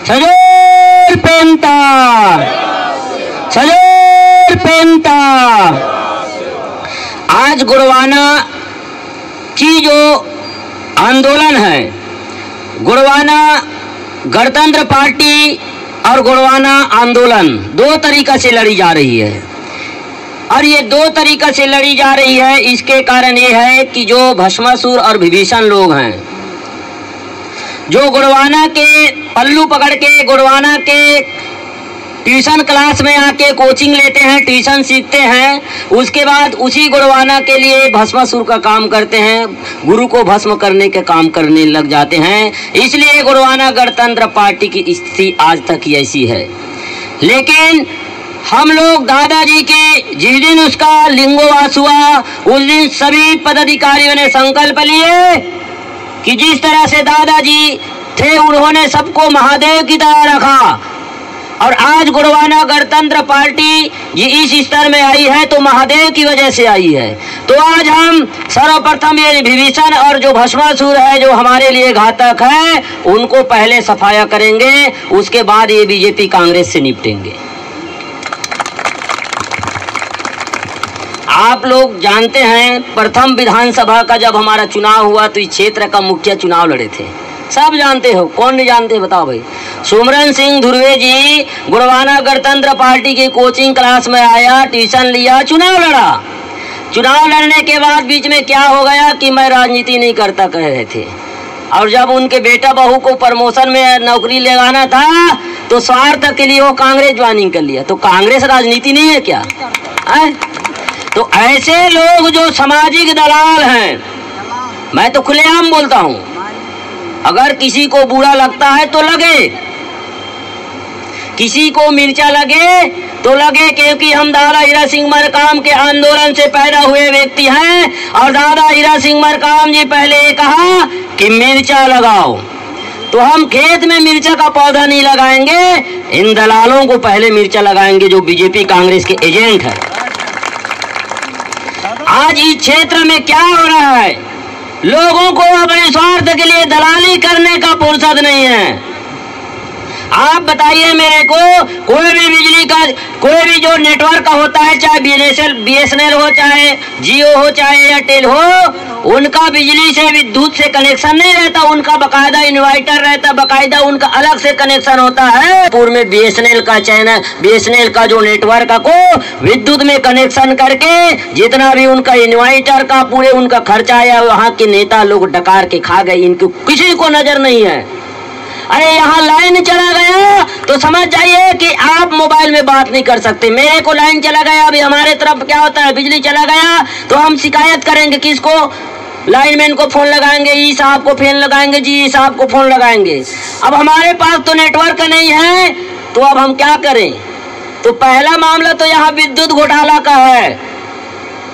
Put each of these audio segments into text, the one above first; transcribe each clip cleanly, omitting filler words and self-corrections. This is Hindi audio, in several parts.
सजोर पेंटा, सजोर पेंटा। आज गोंडवाना की जो आंदोलन है, गोंडवाना गणतंत्र पार्टी और गोंडवाना आंदोलन दो तरीका से लड़ी जा रही है। और ये दो तरीका से लड़ी जा रही है, इसके कारण ये है कि जो भस्मासुर और विभीषण लोग हैं, जो गोंडवाना के पल्लू पकड़ के गोंडवाना के ट्यूशन क्लास में आके कोचिंग लेते हैं, ट्यूशन सीखते हैं, उसके बाद उसी गोंडवाना के लिए भस्मासुर का काम करते हैं, गुरु को भस्म करने के काम करने लग जाते हैं। इसलिए गोंडवाना गणतंत्र पार्टी की स्थिति आज तक ऐसी है। लेकिन हम लोग दादाजी के जिस दिन उसका लिंगोवास हुआ, उस दिन सभी पदाधिकारियों ने संकल्प लिए कि जिस तरह से दादाजी थे उन्होंने सबको महादेव की तरह रखा। और आज गोंडवाना गणतंत्र पार्टी ये इस स्तर में आई है तो महादेव की वजह से आई है। तो आज हम सर्वप्रथम ये विभीषण और जो भस्मासुर है, जो हमारे लिए घातक है, उनको पहले सफाया करेंगे, उसके बाद ये बीजेपी कांग्रेस से निपटेंगे। आप लोग जानते हैं, प्रथम विधानसभा का जब हमारा चुनाव हुआ तो इस क्षेत्र का मुखिया चुनाव लड़े थे, सब जानते हो, कौन नहीं जानते बताओ भाई। सुमरन सिंह धुर्वे जी गोंडवाना गणतंत्र पार्टी की कोचिंग क्लास में आया, ट्यूशन लिया, चुनाव लड़ा। चुनाव लड़ने के बाद बीच में क्या हो गया कि मैं राजनीति नहीं करता कह रहे थे। और जब उनके बेटा बहू को प्रमोशन में नौकरी लगाना था तो स्वार्थ के लिए वो कांग्रेस ज्वाइनिंग कर लिया। तो कांग्रेस राजनीति नहीं है क्या? तो ऐसे लोग जो सामाजिक दलाल हैं, मैं तो खुलेआम बोलता हूं, अगर किसी को बुरा लगता है तो लगे, किसी को मिर्चा लगे तो लगे, क्योंकि हम दादा हीरा सिंह मरकाम के आंदोलन से पैदा हुए व्यक्ति हैं। और दादा हीरा सिंह मरकाम जी पहले ये कहा कि मिर्चा लगाओ, तो हम खेत में मिर्चा का पौधा नहीं लगाएंगे, इन दलालों को पहले मिर्चा लगाएंगे जो बीजेपी कांग्रेस के एजेंट है। आज इस क्षेत्र में क्या हो रहा है, लोगों को अपने स्वार्थ के लिए दलाली करने का फुर्सत नहीं है। आप बताइए मेरे को, कोई भी बिजली का कोई भी जो नेटवर्क का होता है, चाहे BSNL हो, चाहे जियो हो, चाहे एयरटेल हो, उनका बिजली से विद्युत से कनेक्शन नहीं रहता, उनका बकायदा इन्वर्टर रहता, बकायदा उनका अलग से कनेक्शन होता है। पूर्व में BSNL का चैनल, BSNL का जो नेटवर्क को विद्युत में कनेक्शन करके जितना भी उनका इन्वर्टर का पूरे उनका खर्चा आया, वहाँ के नेता लोग डकार के खा गए, इनको किसी को नजर नहीं है। अरे यहाँ लाइन चला गया तो समझ जाइए कि आप मोबाइल में बात नहीं कर सकते। मेरे को लाइन चला गया, अभी हमारे तरफ क्या होता है, बिजली चला गया तो हम शिकायत करेंगे, किसको? लाइनमैन को फोन लगाएंगे, ई साहब को फोन लगाएंगे, जी साहब को फोन लगाएंगे। अब हमारे पास तो नेटवर्क नहीं है, तो अब हम क्या करें? तो पहला मामला तो यहाँ विद्युत घोटाला का है।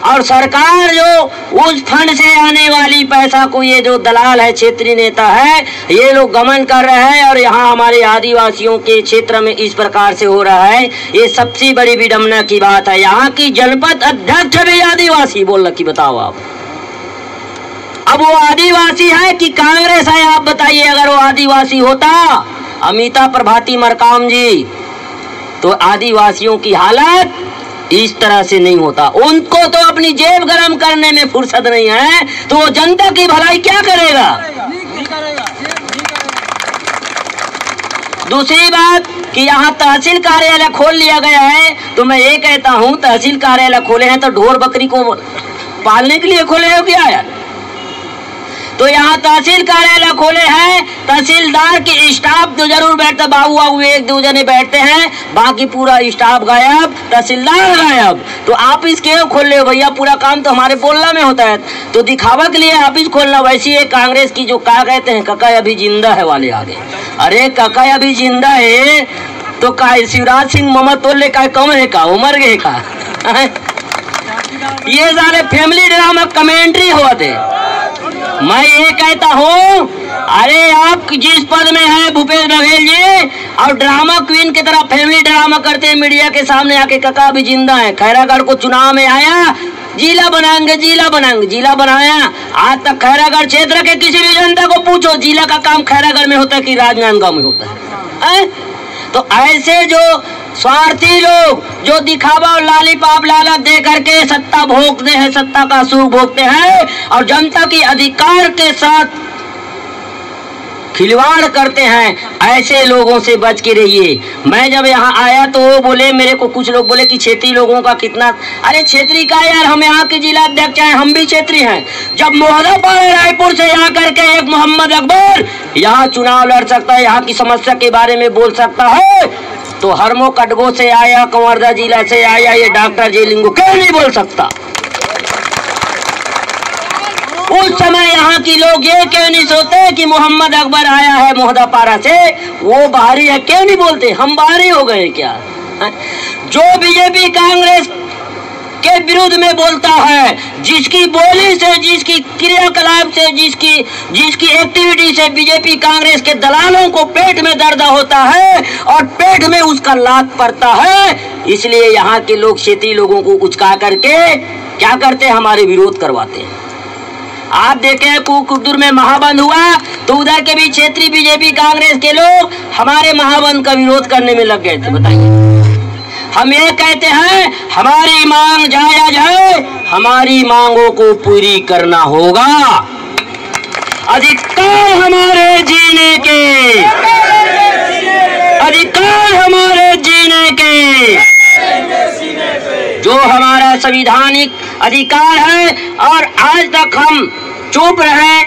और सरकार जो उस फंड से आने वाली पैसा को, ये जो दलाल है, क्षेत्रीय नेता है, ये लोग गमन कर रहे हैं। और यहाँ हमारे आदिवासियों के क्षेत्र में इस प्रकार से हो रहा है, ये सबसे बड़ी विडंबना की बात है। यहाँ की जनपद अध्यक्ष भी आदिवासी बोल रखी, बताओ आप। अब वो आदिवासी है कि कांग्रेस है? आप बताइए, अगर वो आदिवासी होता अमिता प्रभाती मरकाम जी, तो आदिवासियों की हालत इस तरह से नहीं होता। उनको तो अपनी जेब गरम करने में फुर्सत नहीं है, तो वो जनता की भलाई क्या करेगा? दूसरी बात कि यहाँ तहसील कार्यालय खोल लिया गया है, तो मैं ये कहता हूँ, तहसील कार्यालय खोले हैं तो ढोर बकरी को पालने के लिए खोले हो क्या यार? तो यहाँ तहसील कार्यालय खोले हैं, तहसीलदार की स्टाफ तो जरूर बैठता, बाबू बाबू एक दो जने बैठते हैं, बाकी पूरा स्टाफ गायब, तहसीलदार गायब। तो ऑफिस क्यों खोल रहे हो भैया? पूरा काम तो हमारे बोलना में होता है, तो दिखावा के लिए ऑफिस खोलना। वैसी है कांग्रेस की जो क्या कहते हैं, कका अभी जिंदा है वाले आगे। अरे कका अभी जिंदा है तो का शिवराज सिंह ममतोल्ले का कम है का, उमर गए का? ये सारे फैमिली ड्रामा कमेंट्री होते। मैं ये कहता हूँ, अरे आप जिस पद में है भूपेश बघेल जी, और ड्रामा क्वीन की तरह फैमिली ड्रामा करते हैं मीडिया के सामने आके, कका भी जिंदा है। खैरागढ़ को चुनाव में आया, जिला बनाएंगे, जिला बनाएंगे, जिला बनाया। आज तक खैरागढ़ क्षेत्र के किसी भी जनता को पूछो, जिला का काम खैरागढ़ में होता है कि राजनांदगांव में होता है? है? तो ऐसे जो स्वार्थी लोग जो दिखावा और लालीपाप लालच दे करके सत्ता भोगते हैं, सत्ता का सुख भोगते हैं और जनता की अधिकार के साथ खिलवाड़ करते हैं, ऐसे लोगों से बच के रहिए। मैं जब यहाँ आया तो वो बोले, मेरे को कुछ लोग बोले कि क्षेत्रीय लोगों का कितना, अरे क्षेत्रीय का यार, हम यहाँ के जिला अध्यक्ष हैं, हम भी क्षेत्रीय हैं। जब मोहदाबाद रायपुर से यहाँ करके एक मोहम्मद अकबर यहाँ चुनाव लड़ सकता है, यहाँ की समस्या के बारे में बोल सकता है, तो हरमो कटगो से आया, कंवर्धा जिला से आया ये डॉक्टर जेलिंगो क्यों नहीं बोल सकता? उस समय यहाँ की लोग ये क्यों नहीं सोचते कि मोहम्मद अकबर आया है मोहदापारा से, वो बाहरी है, क्यों नहीं बोलते? हम बाहरी हो गए क्या? जो बीजेपी कांग्रेस के विरुद्ध में बोलता है, जिसकी बोली से, जिसकी क्रियाकलाप से, जिसकी एक्टिविटी से बीजेपी कांग्रेस के दलालों को पेट में दर्द होता है और पेट में उसका लात पड़ता है, इसलिए यहाँ के लोग क्षेत्रीय लोगों को उचका करके क्या करते हैं? हमारे विरोध करवाते हैं। आप देखें कुकुरदुर में महाबंद हुआ तो उधर के भी क्षेत्रीय बीजेपी कांग्रेस के लोग हमारे महाबंद का विरोध करने में लग गए थे। बताइए, हम ये कहते हैं हमारी मांग जायज है, हमारी मांगों को पूरी करना होगा। अधिकार हमारे जीने के, अधिकार हमारे जीने के, जो हमारा संवैधानिक अधिकार है, और आज तक हम चुप रहे,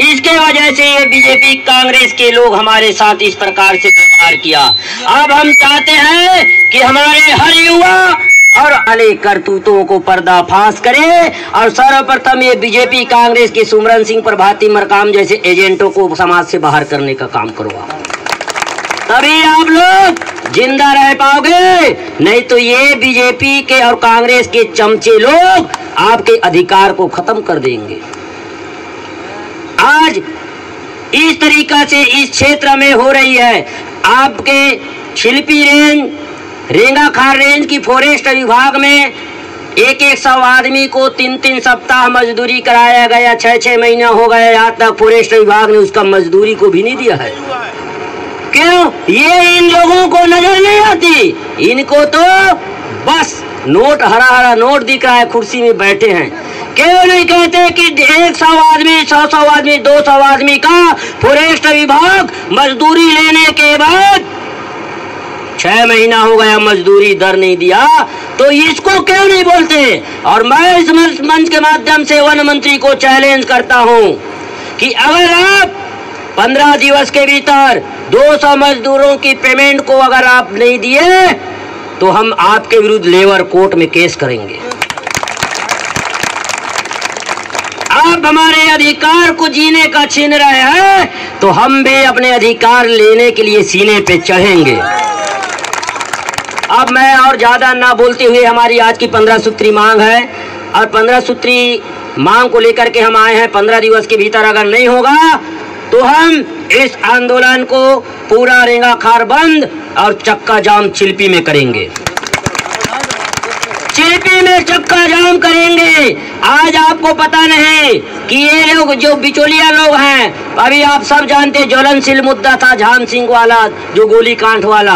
इसके वजह से ये बीजेपी कांग्रेस के लोग हमारे साथ इस प्रकार से व्यवहार किया। अब हम चाहते हैं कि हमारे हर युवा और अले करतूतों को पर्दाफाश करे और सर्वप्रथम ये बीजेपी कांग्रेस के सुमरन सिंह, प्रभाती मरकाम जैसे एजेंटों को समाज से बाहर करने का काम करवा, तभी आप लोग जिंदा रह पाओगे। नहीं तो ये बीजेपी के और कांग्रेस के चमचे लोग आपके अधिकार को खत्म कर देंगे। आज इस तरीका से इस क्षेत्र में हो रही है। आपके शिल्पी रेंज, रेंगाखार रेंज की फॉरेस्ट विभाग में एक 100 आदमी को 3-3 सप्ताह मजदूरी कराया गया, 6-6 महीना हो गया, यहाँ तक फॉरेस्ट विभाग ने उसका मजदूरी को भी नहीं दिया है। क्यों? ये इन लोगों को नजर नहीं आती, इनको तो बस नोट, हरा हरा नोट दिख रहा है, कुर्सी में बैठे हैं। क्यों नहीं कहते कि 100 आदमी, 100 आदमी, 200 आदमी का फॉरेस्ट विभाग मजदूरी लेने के बाद 6 महीना हो गया मजदूरी दर नहीं दिया, तो इसको क्यों नहीं बोलते? और मैं इस मंच के माध्यम से वन मंत्री को चैलेंज करता हूं कि अगर आप 15 दिवस के भीतर 200 मजदूरों की पेमेंट को अगर आप नहीं दिए तो हम आपके विरुद्ध लेबर कोर्ट में केस करेंगे। आप हमारे अधिकार को जीने का छीन रहे हैं तो हम भी अपने अधिकार लेने के लिए सीने पे चढ़ेंगे। अब मैं और ज्यादा ना बोलते हुए, हमारी आज की 15 सूत्री मांग है और 15 सूत्री मांग को लेकर के हम आए हैं। 15 दिवस के भीतर अगर नहीं होगा तो हम इस आंदोलन को पूरा रेंगाखार बंद और चक्का जाम चिल्पी में करेंगे। चिल्पी में चक्का जाम करेंगे। आज आपको पता नहीं कि ये लोग जो बिचौलिया लोग हैं, अभी आप सब जानते, ज्वलनशील मुद्दा था झाम सिंह वाला, जो गोली कांड वाला,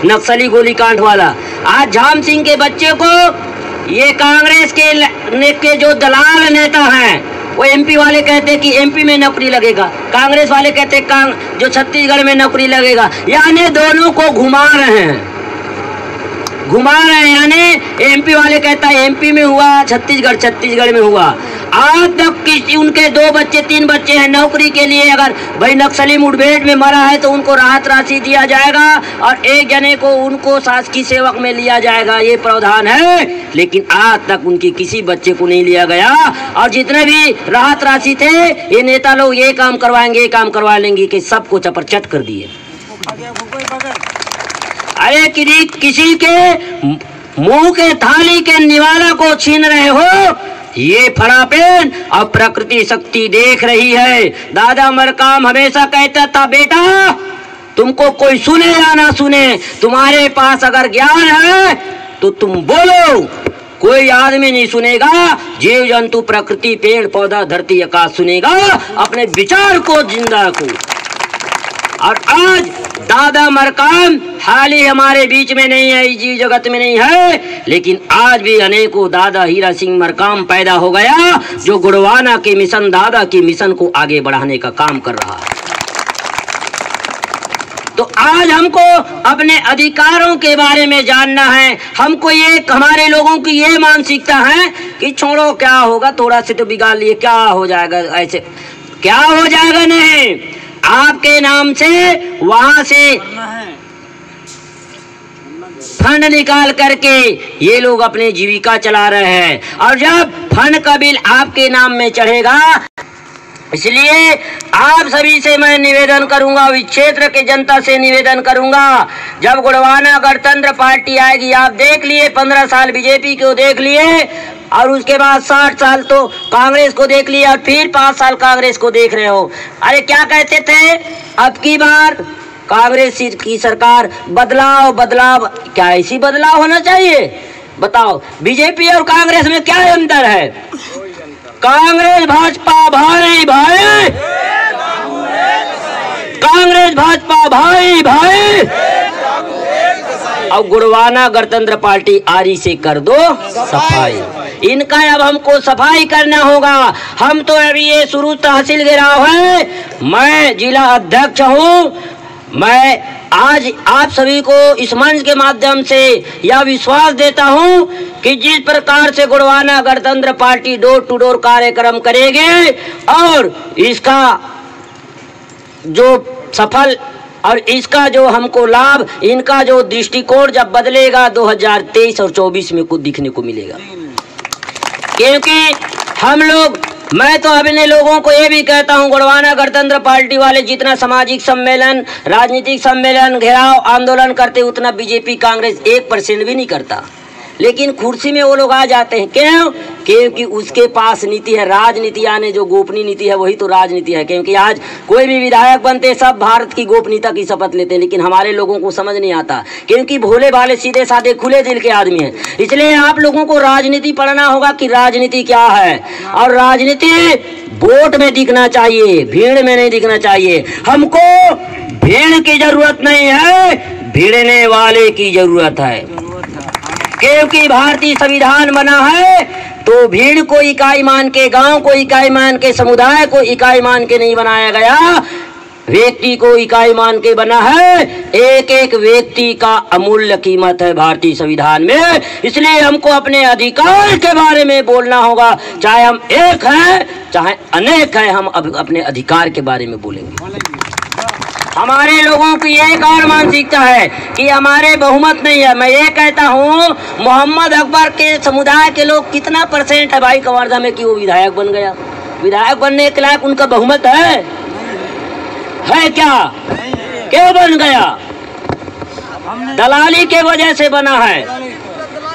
नक्सली गोली कांड वाला। आज झाम सिंह के बच्चे को ये कांग्रेस के जो दलाल नेता हैं, वो एमपी वाले कहते हैं कि एमपी में नौकरी लगेगा, कांग्रेस वाले कहते हैं जो छत्तीसगढ़ में नौकरी लगेगा, यानी दोनों को घुमा रहे हैं। यानी एमपी वाले कहता है एमपी में हुआ, छत्तीसगढ़ में हुआ। आज तक किसी उनके 2 बच्चे 3 बच्चे हैं, नौकरी के लिए अगर भाई नक्सली मुठभेड़ में मरा है तो उनको राहत राशि दिया जाएगा और एक जने को उनको शासकीय सेवक में लिया जाएगा, ये प्रावधान है। लेकिन आज तक उनकी किसी बच्चे को नहीं लिया गया और जितने भी राहत राशि थे, ये नेता लोग ये काम करवाएंगे, ये काम करवा लेंगे, कि सबको चपरचट कर दिए। अरे किसी के मुंह के थाली के निवाला को छीन रहे हो, ये फड़ापेन और प्रकृति शक्ति देख रही है। दादा मरकाम हमेशा कहता था, बेटा तुमको कोई सुने या ना सुने, तुम्हारे पास अगर ज्ञान है तो तुम बोलो, कोई आदमी नहीं सुनेगा। जीव जंतु, प्रकृति, पेड़ पौधा, धरती, आकाश सुनेगा। अपने विचार को जिंदा रखो। और आज दादा मरकाम हाल ही हमारे बीच में नहीं है, इस जीव जगत में नहीं है, लेकिन आज भी अनेकों दादा हीरा सिंह मरकाम पैदा हो गया जो गुड़वाना के मिशन, दादा के मिशन को आगे बढ़ाने का काम कर रहा है। तो आज हमको अपने अधिकारों के बारे में जानना है। हमको ये, हमारे लोगों की ये मानसिकता है कि छोड़ो क्या होगा, थोड़ा से तो बिगाड़ लिए क्या हो जाएगा, ऐसे क्या हो जाएगा, नहीं, आपके नाम से वहां से फंड निकाल करके ये लोग अपनी जीविका चला रहे हैं। और जब फंड का बिल आपके नाम में चढ़ेगा, इसलिए आप सभी से मैं निवेदन करूंगा, इस क्षेत्र के जनता से निवेदन करूंगा, जब गुड़वाना गणतंत्र पार्टी आएगी, आप देख लिए 15 साल बीजेपी को देख लिए और उसके बाद 60 साल तो कांग्रेस को देख लिया और फिर 5 साल कांग्रेस को देख रहे हो। अरे क्या कहते थे, अब की बार कांग्रेस की सरकार, बदलाव बदलाव, क्या ऐसी बदलाव होना चाहिए? बताओ, बीजेपी और कांग्रेस में क्या अंतर है? कांग्रेस भाजपा भाई भाई, कांग्रेस भाजपा भाई भाई, अब गुड़वाना गणतंत्र पार्टी आरी से कर दो सफाई। इनका अब हमको सफाई करना होगा। हम तो अभी ये शुरू तहसील गिराव है, मैं जिला अध्यक्ष हूँ। मैं आज आप सभी को इस मंच के माध्यम से यह विश्वास देता हूं कि जिस प्रकार से गुड़वाना गणतंत्र पार्टी डोर टू डोर कार्यक्रम करेगी और इसका जो सफल और इसका जो हमको लाभ, इनका जो दृष्टिकोण जब बदलेगा 2023 और 24 में कुछ दिखने को मिलेगा। क्योंकि हम लोग, मैं तो अपने लोगों को ये भी कहता हूं, गुड़वाना गणतंत्र पार्टी वाले जितना सामाजिक सम्मेलन, राजनीतिक सम्मेलन, घेराव, आंदोलन करते उतना बीजेपी कांग्रेस 1% भी नहीं करता, लेकिन कुर्सी में वो लोग आ जाते हैं। क्यों? क्योंकि उसके पास नीति है, राजनीति, यानी जो गोपनीय नीति है वही तो राजनीति है। क्योंकि आज कोई भी विधायक बनते सब भारत की गोपनीयता की शपथ लेते हैं, लेकिन हमारे लोगों को समझ नहीं आता, क्योंकि भोले भाले सीधे साधे खुले दिल के आदमी हैं। इसलिए आप लोगों को राजनीति पढ़ना होगा कि राजनीति क्या है, और राजनीति वोट में दिखना चाहिए, भीड़ में नहीं दिखना चाहिए। हमको भीड़ की जरूरत नहीं है, भिड़ने वाले की जरूरत है। क्योंकि भारतीय संविधान बना है तो भीड़ को इकाई मान के, गांव को इकाई मान के, समुदाय को इकाई मान के नहीं बनाया गया, व्यक्ति को इकाई मान के बना है। एक एक व्यक्ति का अमूल्य कीमत है भारतीय संविधान में। इसलिए हमको अपने अधिकार के बारे में बोलना होगा, चाहे हम एक हैं चाहे अनेक हैं, हम अपने अधिकार के बारे में बोलेंगे। हमारे लोगों की एक और मानसिकता है कि हमारे बहुमत नहीं है। मैं ये कहता हूँ, मोहम्मद अकबर के समुदाय के लोग कितना % है भाई कवर्धा में कि वो विधायक बन गया? विधायक बनने के लायक उनका बहुमत है क्या? क्यों बन गया? दलाली के वजह से बना है,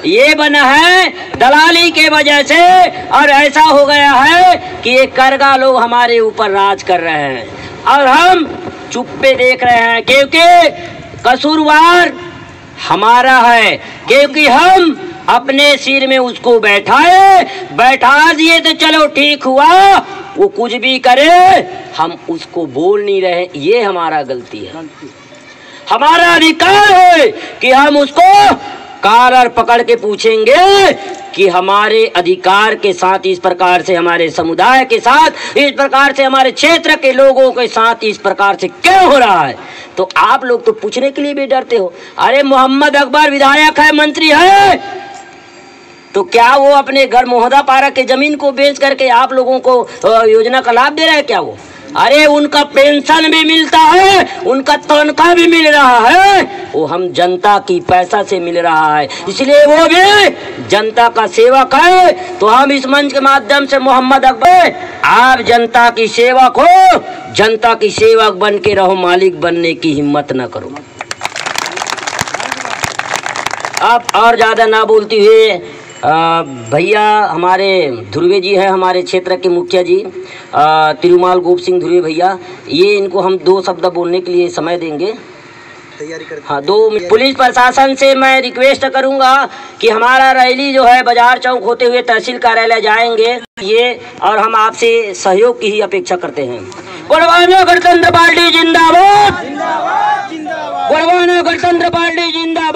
ये बना है दलाली के वजह से। और ऐसा हो गया है कि ये करगा लोग हमारे ऊपर राज कर रहे हैं और हम चुप्पे देख रहे हैं, क्योंकि कसूरवार हमारा है, क्योंकि हम अपने सिर में उसको बैठा दिए तो चलो ठीक हुआ, वो कुछ भी करे हम उसको बोल नहीं रहे, ये हमारा गलती है। हमारा अधिकार है कि हम उसको कॉलर पकड़ के पूछेंगे कि हमारे अधिकार के साथ इस प्रकार से, हमारे समुदाय के साथ इस प्रकार से, हमारे क्षेत्र के लोगों के साथ इस प्रकार से क्यों हो रहा है। तो आप लोग तो पूछने के लिए भी डरते हो। अरे मोहम्मद अकबर विधायक है, मंत्री है, तो क्या वो अपने घर मोहदा पारा के जमीन को बेच करके आप लोगों को योजना का लाभ दे रहा है क्या वो? अरे उनका पेंशन भी मिलता है, उनका तनख्वाह भी मिल रहा है, वो हम जनता की पैसा से मिल रहा है, इसलिए वो भी जनता का सेवक है। तो हम इस मंच के माध्यम से मोहम्मद अकबर, आप जनता की सेवक हो, जनता की सेवक बन के रहो, मालिक बनने की हिम्मत न करो। अब और ज्यादा ना बोलती हुए भैया हमारे ध्रुवे जी हैं, हमारे क्षेत्र के मुखिया जी तिरुमाल गोप सिंह ध्रुवे भैया, ये इनको हम 2 शब्द बोलने के लिए समय देंगे। तैयारी करते। हाँ, 2 पुलिस प्रशासन से मैं रिक्वेस्ट करूंगा कि हमारा रैली जो है बाजार चौक होते हुए तहसील कार्यालय जाएंगे, ये और हम आपसे सहयोग की ही अपेक्षा करते हैं। गुड़गांव गणतंत्र पार्टी जिंदाबाद, गुड़गांव गणतंत्र पार्टी जिंदाबाद।